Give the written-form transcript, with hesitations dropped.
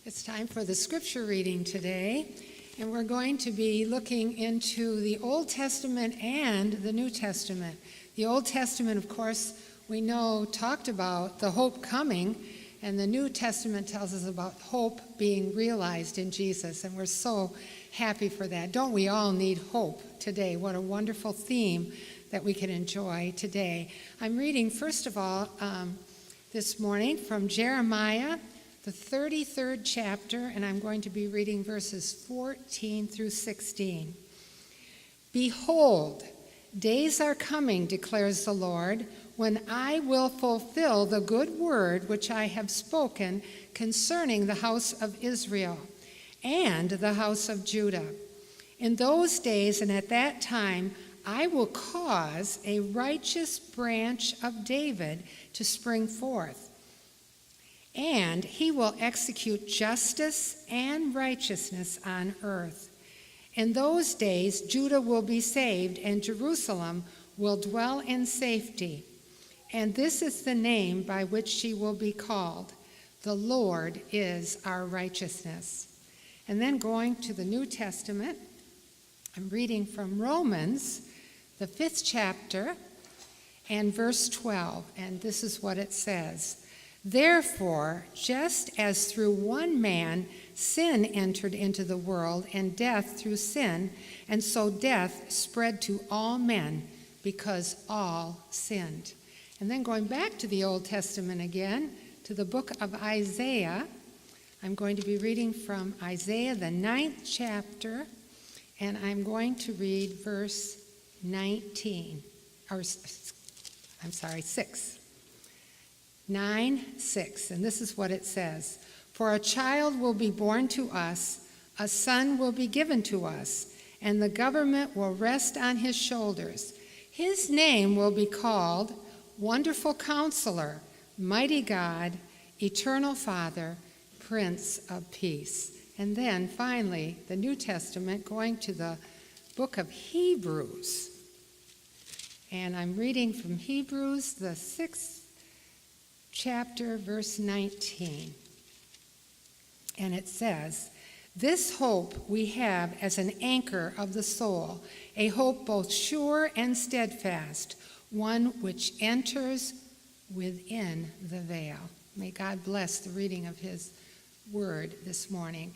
It's time for the scripture reading today, and we're going to be looking into the Old Testament and the New Testament. The Old Testament, of course, we know talked about the hope coming, and the New Testament tells us about hope being realized in Jesus, and we're so happy for that. Don't we all need hope today? What a wonderful theme that we can enjoy today. I'm reading, first of all, this morning from Jeremiah, the 33rd chapter, and I'm going to be reading verses 14 through 16. Behold, days are coming, declares the Lord, when I will fulfill the good word which I have spoken concerning the house of Israel and the house of Judah. In those days and at that time, I will cause a righteous branch of David to spring forth, and he will execute justice and righteousness on earth. In those days, Judah will be saved, and Jerusalem will dwell in safety. And this is the name by which she will be called: the Lord is our righteousness. And then going to the New Testament, I'm reading from Romans, the 5th chapter, and verse 12. And this is what it says. Therefore, just as through one man sin entered into the world, and death through sin, and so death spread to all men, because all sinned. And then going back to the Old Testament again, to the book of Isaiah, I'm going to be reading from Isaiah, the 9th chapter, and I'm going to read verse 6. 9:6, and this is what it says. For a child will be born to us, a son will be given to us, and the government will rest on his shoulders. His name will be called Wonderful Counselor, Mighty God, Eternal Father, Prince of Peace. And then finally, the New Testament, going to the book of Hebrews. And I'm reading from Hebrews, the 6th chapter, verse 19. And it says, this hope we have as an anchor of the soul, a hope both sure and steadfast, one which enters within the veil. May God bless the reading of his word this morning.